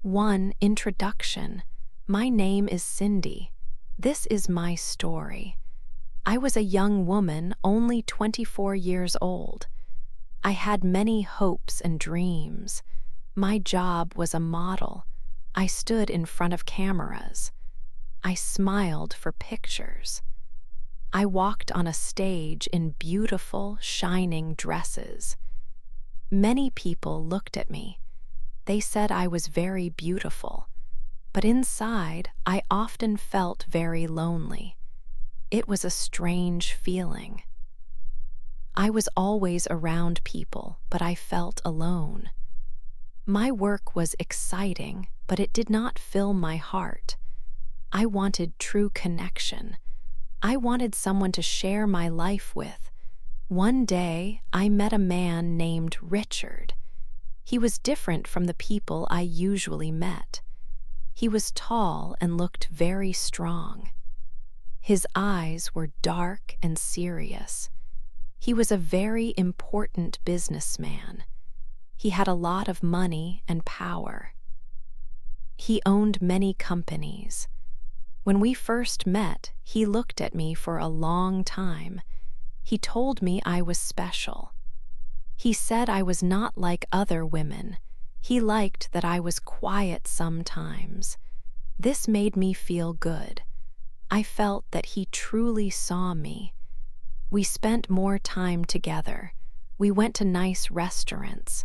1. Introduction. My name is Cindy. This is my story. I was a young woman, only 24 years old. I had many hopes and dreams. My job was a model. I stood in front of cameras. I smiled for pictures. I walked on a stage in beautiful, shining dresses. Many people looked at me. They said I was very beautiful, but inside I often felt very lonely. It was a strange feeling. I was always around people, but I felt alone. My work was exciting, but it did not fill my heart. I wanted true connection. I wanted someone to share my life with. One day, I met a man named Richard. He was different from the people I usually met. He was tall and looked very strong. His eyes were dark and serious. He was a very important businessman. He had a lot of money and power. He owned many companies. When we first met, he looked at me for a long time. He told me I was special. He said I was not like other women. He liked that I was quiet sometimes. This made me feel good. I felt that he truly saw me. We spent more time together. We went to nice restaurants.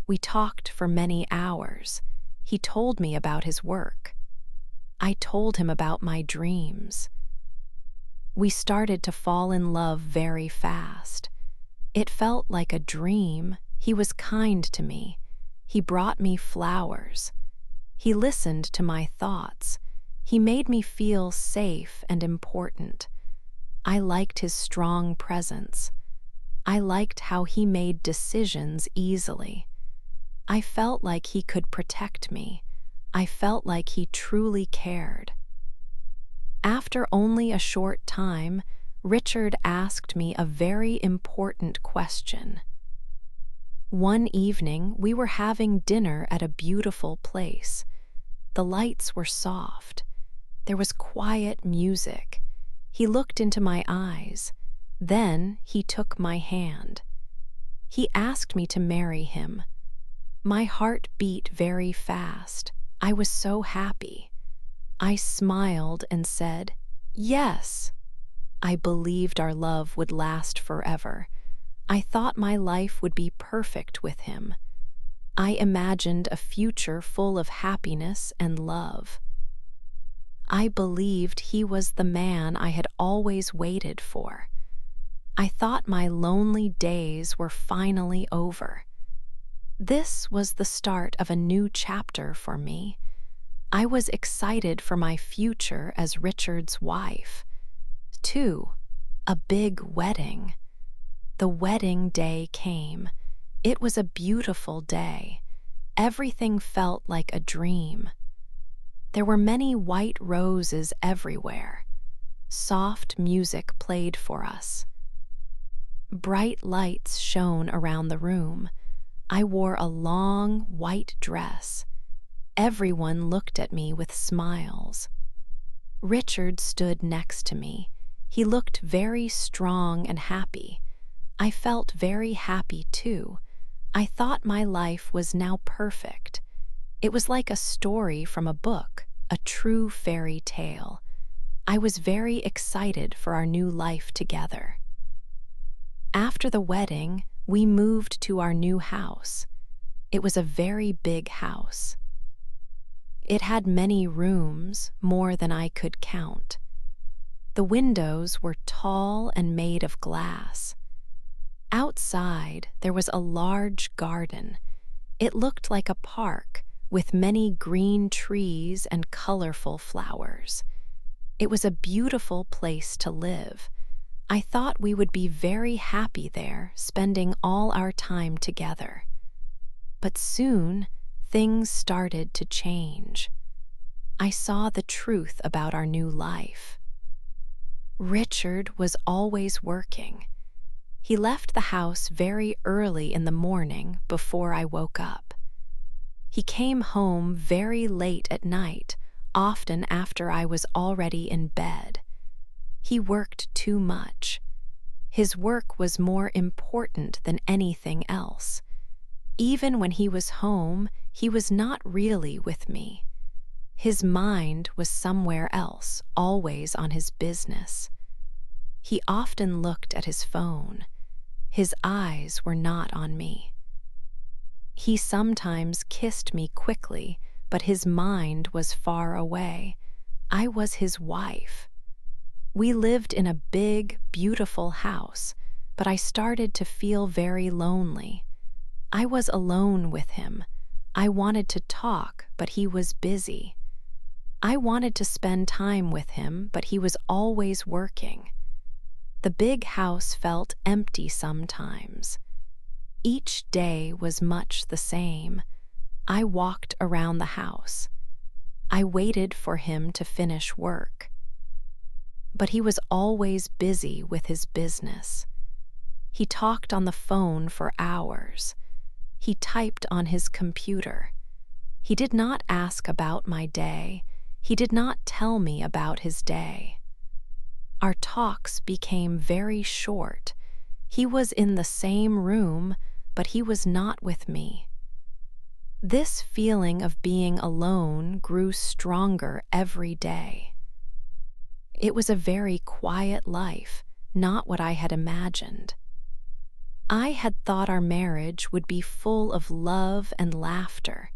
We talked for many hours. He told me about his work. I told him about my dreams. We started to fall in love very fast. It felt like a dream. He was kind to me. He brought me flowers. He listened to my thoughts. He made me feel safe and important. I liked his strong presence. I liked how he made decisions easily. I felt like he could protect me. I felt like he truly cared. After only a short time, Richard asked me a very important question. One evening, we were having dinner at a beautiful place. The lights were soft. There was quiet music. He looked into my eyes. Then he took my hand. He asked me to marry him. My heart beat very fast. I was so happy. I smiled and said, "Yes." I believed our love would last forever. I thought my life would be perfect with him. I imagined a future full of happiness and love. I believed he was the man I had always waited for. I thought my lonely days were finally over. This was the start of a new chapter for me. I was excited for my future as Richard's wife. 2. A big wedding. The wedding day came. It was a beautiful day. Everything felt like a dream. There were many white roses everywhere. Soft music played for us. Bright lights shone around the room. I wore a long, white dress. Everyone looked at me with smiles. Richard stood next to me. He looked very strong and happy. I felt very happy too. I thought my life was now perfect. It was like a story from a book, a true fairy tale. I was very excited for our new life together. After the wedding, we moved to our new house. It was a very big house. It had many rooms, more than I could count. The windows were tall and made of glass. Outside, there was a large garden. It looked like a park with many green trees and colorful flowers. It was a beautiful place to live. I thought we would be very happy there, spending all our time together. But soon, things started to change. I saw the truth about our new life. Richard was always working. He left the house very early in the morning before I woke up. He came home very late at night, often after I was already in bed. He worked too much. His work was more important than anything else. Even when he was home, he was not really with me. His mind was somewhere else, always on his business. He often looked at his phone. His eyes were not on me. He sometimes kissed me quickly, but his mind was far away. I was his wife. We lived in a big, beautiful house, but I started to feel very lonely. I was alone with him. I wanted to talk, but he was busy. I wanted to spend time with him, but he was always working. The big house felt empty sometimes. Each day was much the same. I walked around the house. I waited for him to finish work. But he was always busy with his business. He talked on the phone for hours. He typed on his computer. He did not ask about my day. He did not tell me about his day. Our talks became very short. He was in the same room, but he was not with me. This feeling of being alone grew stronger every day. It was a very quiet life, not what I had imagined. I had thought our marriage would be full of love and laughter.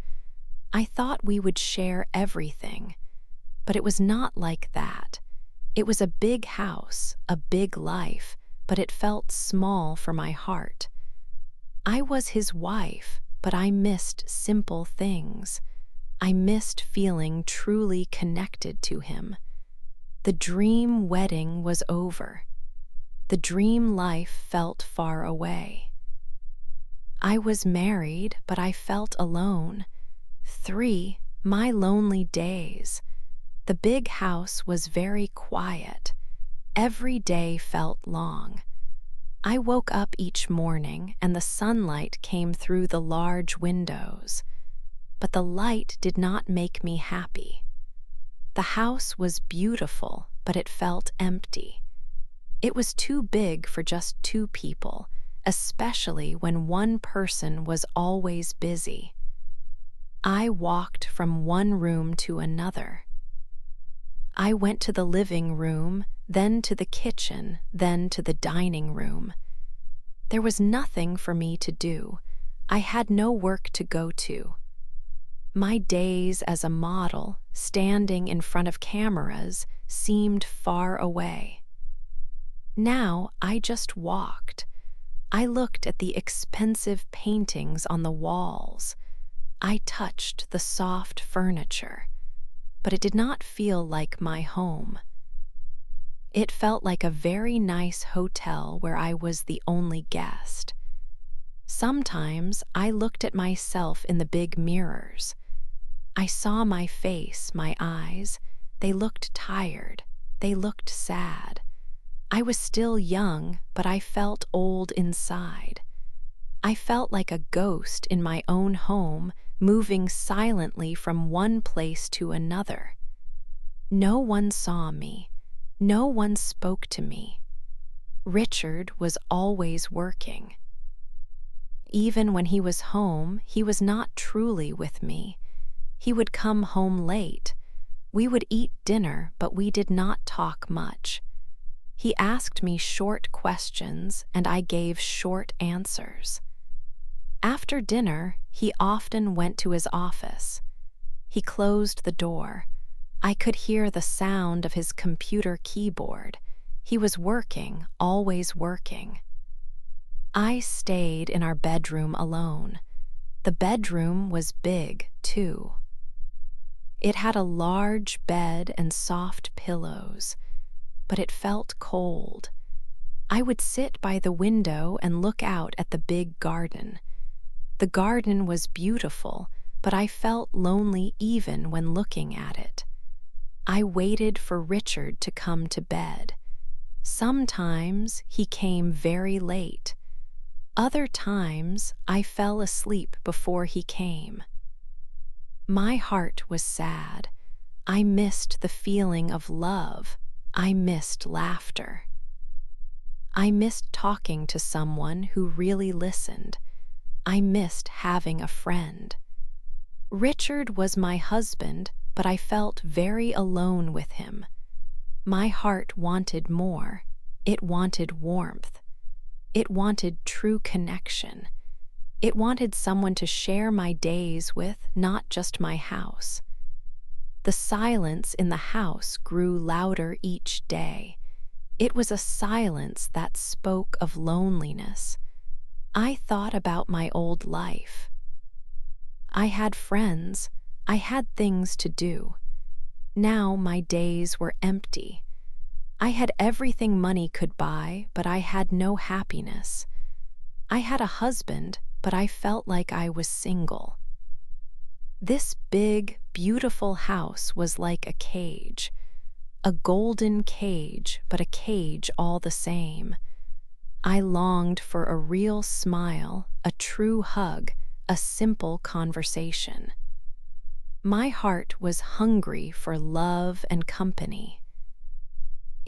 I thought we would share everything, but it was not like that. It was a big house, a big life, but it felt small for my heart. I was his wife, but I missed simple things. I missed feeling truly connected to him. The dream wedding was over. The dream life felt far away. I was married, but I felt alone. 3, my lonely days. The big house was very quiet. Every day felt long. I woke up each morning and the sunlight came through the large windows. But the light did not make me happy. The house was beautiful, but it felt empty. It was too big for just 2 people, especially when one person was always busy. I walked from one room to another. I went to the living room, then to the kitchen, then to the dining room. There was nothing for me to do. I had no work to go to. My days as a model, standing in front of cameras, seemed far away. Now I just walked. I looked at the expensive paintings on the walls. I touched the soft furniture, but it did not feel like my home. It felt like a very nice hotel where I was the only guest. Sometimes I looked at myself in the big mirrors. I saw my face, my eyes. They looked tired. They looked sad. I was still young, but I felt old inside. I felt like a ghost in my own home, moving silently from one place to another. No one saw me. No one spoke to me. Richard was always working. Even when he was home, he was not truly with me. He would come home late. We would eat dinner, but we did not talk much. He asked me short questions, and I gave short answers. After dinner, he often went to his office. He closed the door. I could hear the sound of his computer keyboard. He was working, always working. I stayed in our bedroom alone. The bedroom was big, too. It had a large bed and soft pillows, but it felt cold. I would sit by the window and look out at the big garden. The garden was beautiful, but I felt lonely even when looking at it. I waited for Richard to come to bed. Sometimes he came very late. Other times I fell asleep before he came. My heart was sad. I missed the feeling of love. I missed laughter. I missed talking to someone who really listened. I missed having a friend. Richard was my husband, but I felt very alone with him. My heart wanted more. It wanted warmth. It wanted true connection. It wanted someone to share my days with, not just my house. The silence in the house grew louder each day. It was a silence that spoke of loneliness. I thought about my old life. I had friends. I had things to do. Now my days were empty. I had everything money could buy, but I had no happiness. I had a husband, but I felt like I was single. This big, beautiful house was like a cage. A golden cage, but a cage all the same. I longed for a real smile, a true hug, a simple conversation. My heart was hungry for love and company.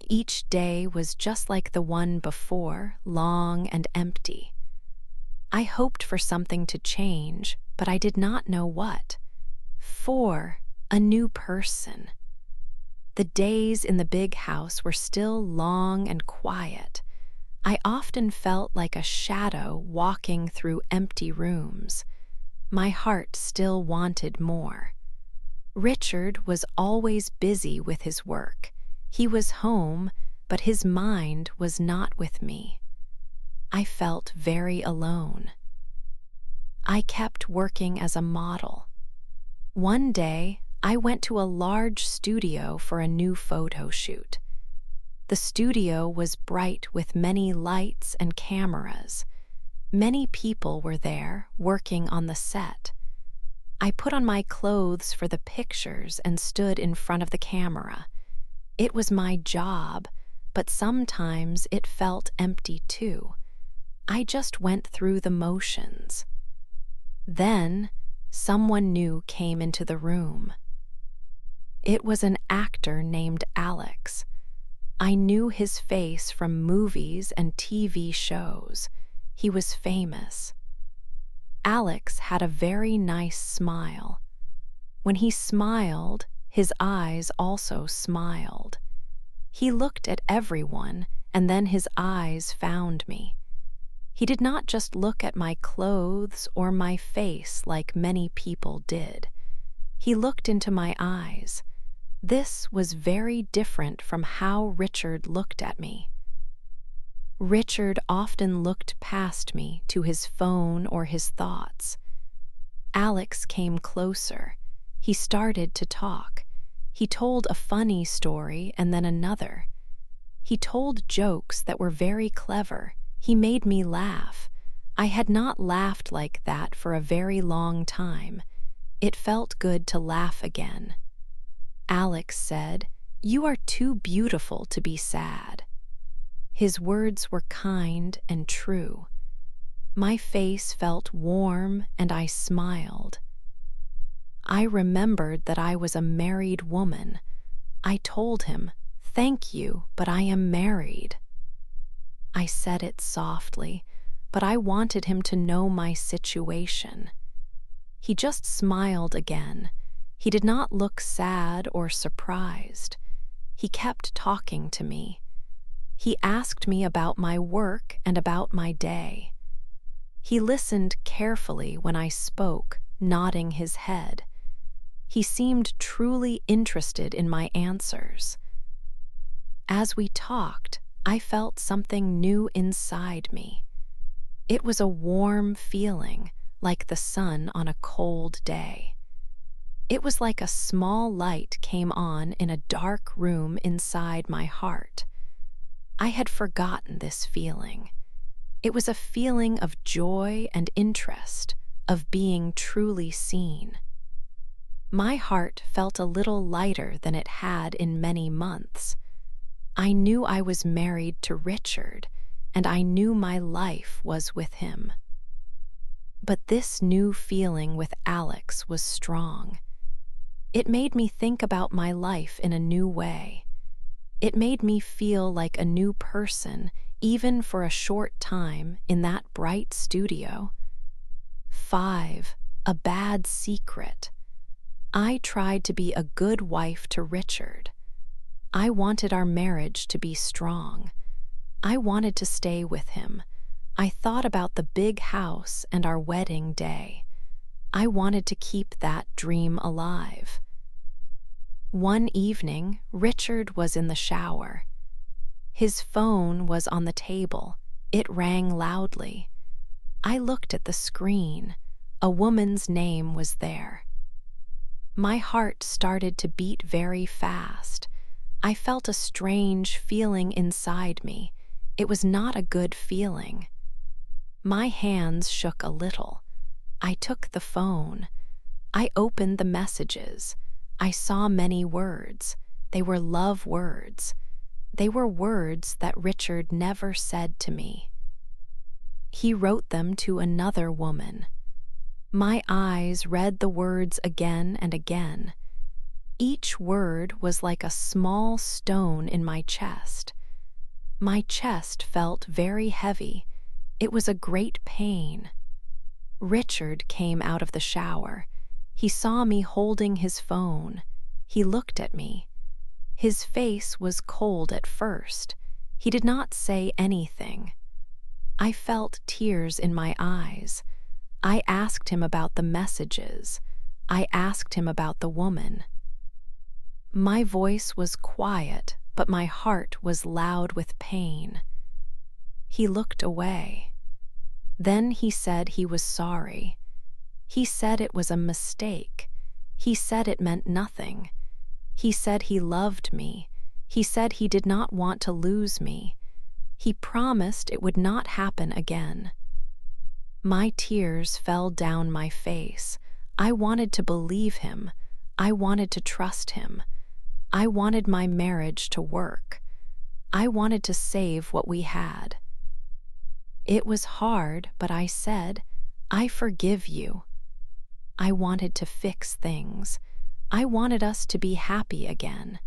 Each day was just like the one before, long and empty. I hoped for something to change, but I did not know what. For a new person. The days in the big house were still long and quiet. I often felt like a shadow walking through empty rooms. My heart still wanted more. Richard was always busy with his work. He was home, but his mind was not with me. I felt very alone. I kept working as a model. One day, I went to a large studio for a new photo shoot. The studio was bright with many lights and cameras. Many people were there, working on the set. I put on my clothes for the pictures and stood in front of the camera. It was my job, but sometimes it felt empty too. I just went through the motions. Then, someone new came into the room. It was an actor named Alex. I knew his face from movies and TV shows. He was famous. Alex had a very nice smile. When he smiled, his eyes also smiled. He looked at everyone, and then his eyes found me. He did not just look at my clothes or my face like many people did. He looked into my eyes. This was very different from how Richard looked at me. Richard often looked past me to his phone or his thoughts. Alex came closer. He started to talk. He told a funny story and then another. He told jokes that were very clever. He made me laugh. I had not laughed like that for a very long time. It felt good to laugh again. Alex said, "You are too beautiful to be sad." His words were kind and true. My face felt warm and I smiled. I remembered that I was a married woman. I told him, "Thank you, but I am married." I said it softly, but I wanted him to know my situation. He just smiled again. He did not look sad or surprised. He kept talking to me. He asked me about my work and about my day. He listened carefully when I spoke, nodding his head. He seemed truly interested in my answers. As we talked, I felt something new inside me. It was a warm feeling, like the sun on a cold day. It was like a small light came on in a dark room inside my heart. I had forgotten this feeling. It was a feeling of joy and interest, of being truly seen. My heart felt a little lighter than it had in many months. I knew I was married to Richard, and I knew my life was with him. But this new feeling with Alex was strong. It made me think about my life in a new way. It made me feel like a new person, even for a short time in that bright studio. 5. A bad secret. I tried to be a good wife to Richard. I wanted our marriage to be strong. I wanted to stay with him. I thought about the big house and our wedding day. I wanted to keep that dream alive. One evening, Richard was in the shower. His phone was on the table. It rang loudly. I looked at the screen. A woman's name was there. My heart started to beat very fast. I felt a strange feeling inside me. It was not a good feeling. My hands shook a little. I took the phone. I opened the messages. I saw many words. They were love words. They were words that Richard never said to me. He wrote them to another woman. My eyes read the words again and again. Each word was like a small stone in my chest. My chest felt very heavy. It was a great pain. Richard came out of the shower. He saw me holding his phone. He looked at me. His face was cold at first. He did not say anything. I felt tears in my eyes. I asked him about the messages. I asked him about the woman. My voice was quiet, but my heart was loud with pain. He looked away. Then he said he was sorry. He said it was a mistake. He said it meant nothing. He said he loved me. He said he did not want to lose me. He promised it would not happen again. My tears fell down my face. I wanted to believe him. I wanted to trust him. I wanted my marriage to work. I wanted to save what we had. It was hard, but I said, I forgive you. I wanted to fix things. I wanted us to be happy again.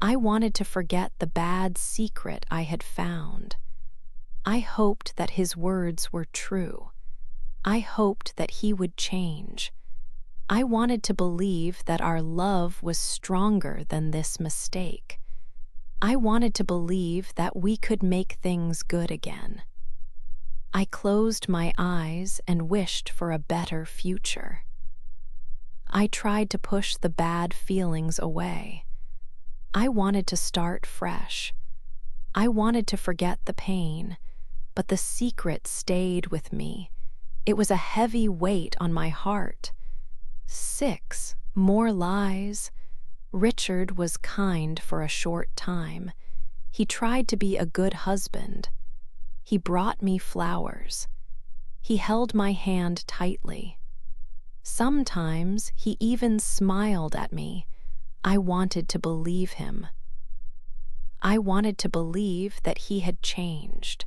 I wanted to forget the bad secret I had found. I hoped that his words were true. I hoped that he would change. I wanted to believe that our love was stronger than this mistake. I wanted to believe that we could make things good again. I closed my eyes and wished for a better future. I tried to push the bad feelings away. I wanted to start fresh. I wanted to forget the pain, but the secret stayed with me. It was a heavy weight on my heart. 6 more lies. Richard was kind for a short time. He tried to be a good husband. He brought me flowers. He held my hand tightly. Sometimes he even smiled at me. I wanted to believe him. I wanted to believe that he had changed.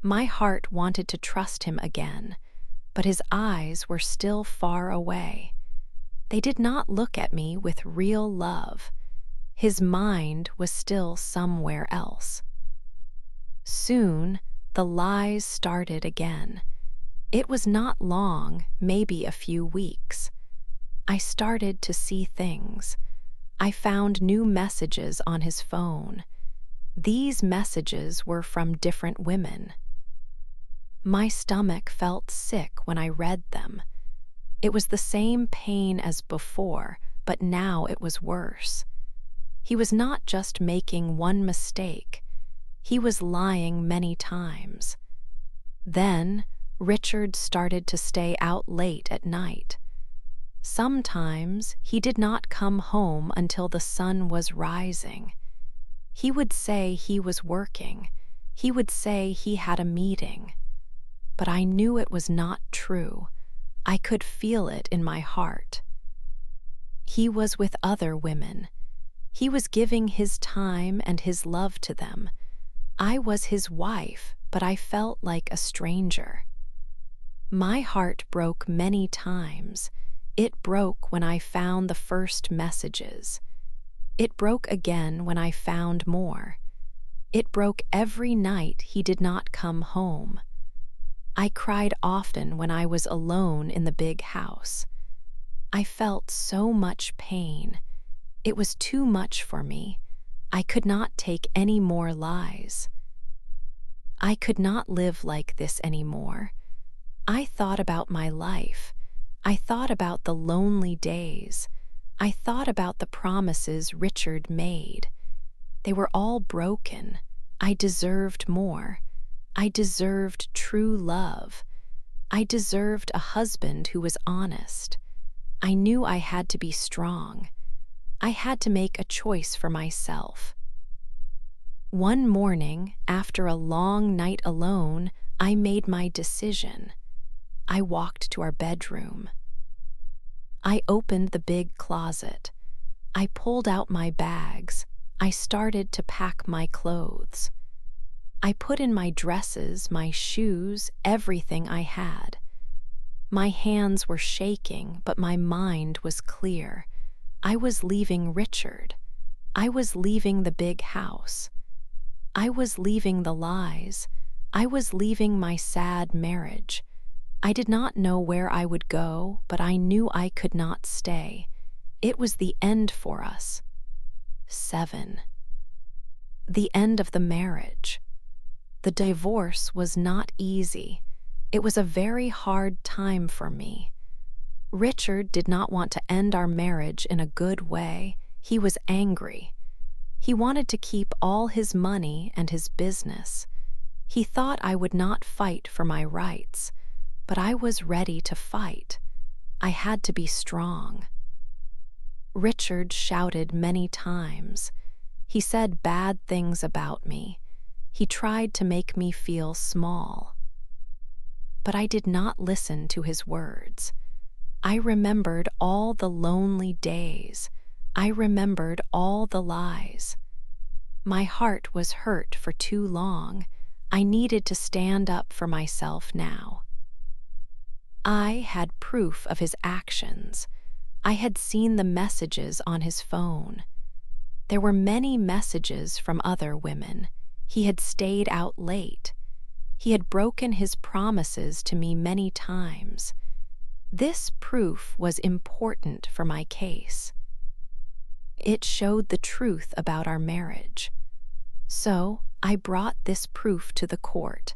My heart wanted to trust him again, but his eyes were still far away. They did not look at me with real love. His mind was still somewhere else. Soon, the lies started again. It was not long, maybe a few weeks. I started to see things. I found new messages on his phone. These messages were from different women. My stomach felt sick when I read them. It was the same pain as before, but now it was worse. He was not just making one mistake. He was lying many times. Then, Richard started to stay out late at night. Sometimes he did not come home until the sun was rising. He would say he was working. He would say he had a meeting. But I knew it was not true. I could feel it in my heart. He was with other women. He was giving his time and his love to them. I was his wife, but I felt like a stranger. My heart broke many times. It broke when I found the first messages. It broke again when I found more. It broke every night he did not come home. I cried often when I was alone in the big house. I felt so much pain. It was too much for me. I could not take any more lies. I could not live like this anymore. I thought about my life. I thought about the lonely days. I thought about the promises Richard made. They were all broken. I deserved more. I deserved true love. I deserved a husband who was honest. I knew I had to be strong. I had to make a choice for myself. One morning, after a long night alone, I made my decision. I walked to our bedroom. I opened the big closet. I pulled out my bags. I started to pack my clothes. I put in my dresses, my shoes, everything I had. My hands were shaking, but my mind was clear. I was leaving Richard. I was leaving the big house. I was leaving the lies. I was leaving my sad marriage. I did not know where I would go, but I knew I could not stay. It was the end for us. 7. The end of the marriage. The divorce was not easy. It was a very hard time for me. Richard did not want to end our marriage in a good way. He was angry. He wanted to keep all his money and his business. He thought I would not fight for my rights, but I was ready to fight. I had to be strong. Richard shouted many times. He said bad things about me. He tried to make me feel small. But I did not listen to his words. I remembered all the lonely days. I remembered all the lies. My heart was hurt for too long. I needed to stand up for myself now. I had proof of his actions. I had seen the messages on his phone. There were many messages from other women. He had stayed out late. He had broken his promises to me many times. This proof was important for my case. It showed the truth about our marriage. So I brought this proof to the court.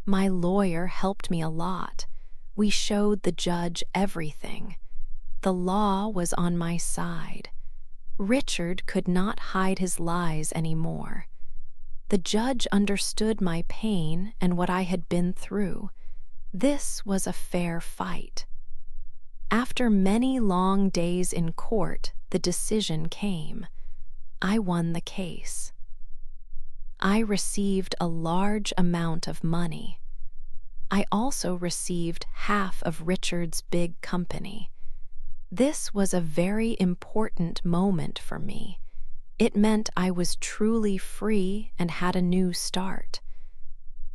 My lawyer helped me a lot. We showed the judge everything. The law was on my side. Richard could not hide his lies anymore. The judge understood my pain and what I had been through. This was a fair fight. After many long days in court, the decision came. I won the case. I received a large amount of money. I also received half of Richard's big company. This was a very important moment for me. It meant I was truly free and had a new start.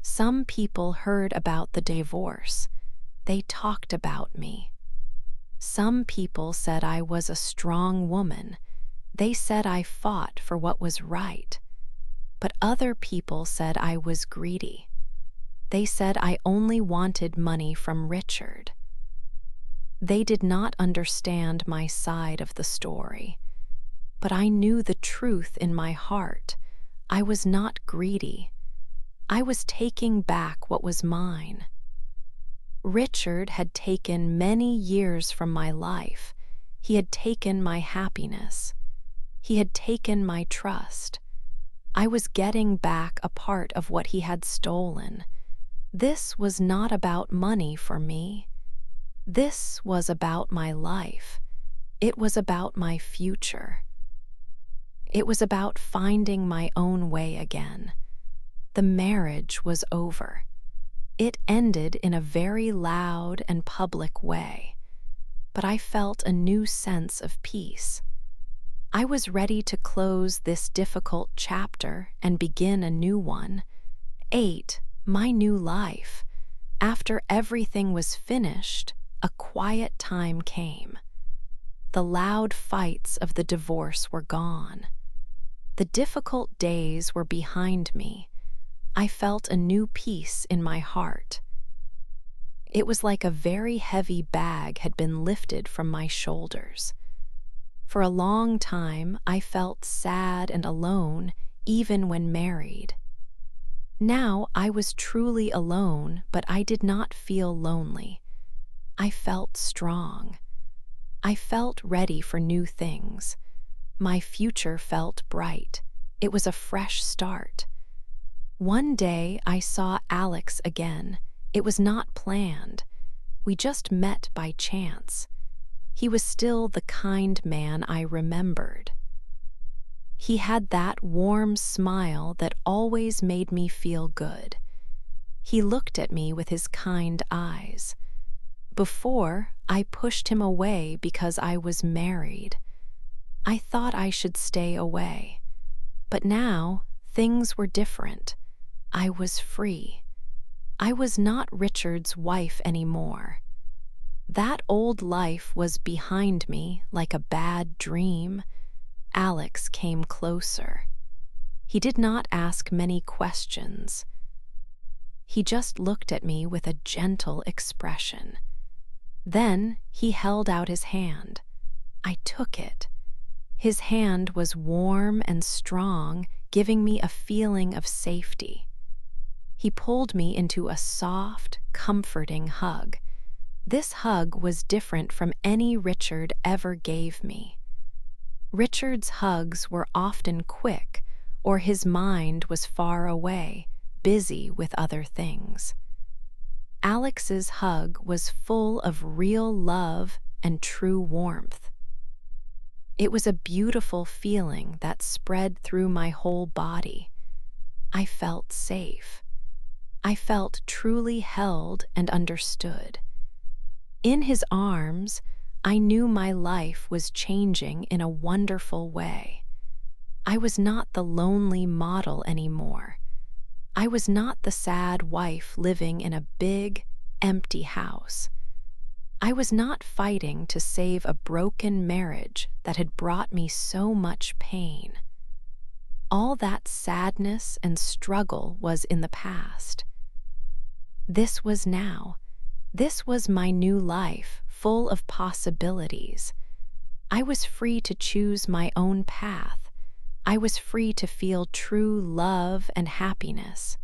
Some people heard about the divorce. They talked about me. Some people said I was a strong woman. They said I fought for what was right. But other people said I was greedy. They said I only wanted money from Richard. They did not understand my side of the story. But I knew the truth in my heart. I was not greedy. I was taking back what was mine. Richard had taken many years from my life. He had taken my happiness. He had taken my trust. I was getting back a part of what he had stolen. This was not about money for me. This was about my life. It was about my future. It was about finding my own way again. The marriage was over. It ended in a very loud and public way, but I felt a new sense of peace. I was ready to close this difficult chapter and begin a new one. 8. My new life. After everything was finished, a quiet time came. The loud fights of the divorce were gone. The difficult days were behind me. I felt a new peace in my heart. It was like a very heavy bag had been lifted from my shoulders. For a long time, I felt sad and alone, even when married. Now I was truly alone, but I did not feel lonely. I felt strong. I felt ready for new things. My future felt bright. It was a fresh start. One day I saw Alex again. It was not planned. We just met by chance. He was still the kind man I remembered. He had that warm smile that always made me feel good. He looked at me with his kind eyes. Before, I pushed him away because I was married. I thought I should stay away. But now, things were different. I was free. I was not Richard's wife anymore. That old life was behind me like a bad dream. Alex came closer. He did not ask many questions. He just looked at me with a gentle expression. Then he held out his hand. I took it. His hand was warm and strong, giving me a feeling of safety. He pulled me into a soft, comforting hug. This hug was different from any Richard ever gave me. Richard's hugs were often quick, or his mind was far away, busy with other things. Alex's hug was full of real love and true warmth. It was a beautiful feeling that spread through my whole body. I felt safe. I felt truly held and understood. In his arms, I knew my life was changing in a wonderful way. I was not the lonely model anymore. I was not the sad wife living in a big, empty house. I was not fighting to save a broken marriage that had brought me so much pain. All that sadness and struggle was in the past. This was now. This was my new life, full of possibilities. I was free to choose my own path. I was free to feel true love and happiness.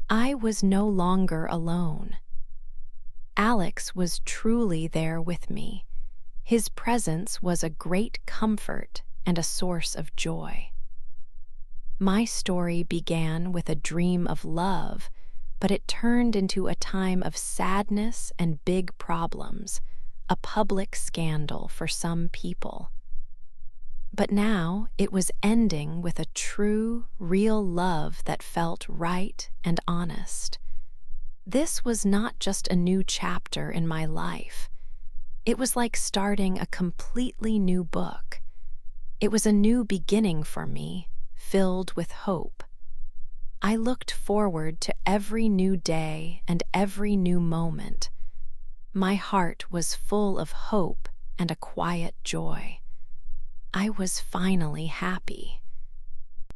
I was no longer alone. Alex was truly there with me. His presence was a great comfort and a source of joy. My story began with a dream of love, but it turned into a time of sadness and big problems, a public scandal for some people. But now it was ending with a true, real love that felt right and honest. This was not just a new chapter in my life. It was like starting a completely new book. It was a new beginning for me, filled with hope. I looked forward to every new day and every new moment. My heart was full of hope and a quiet joy. I was finally happy.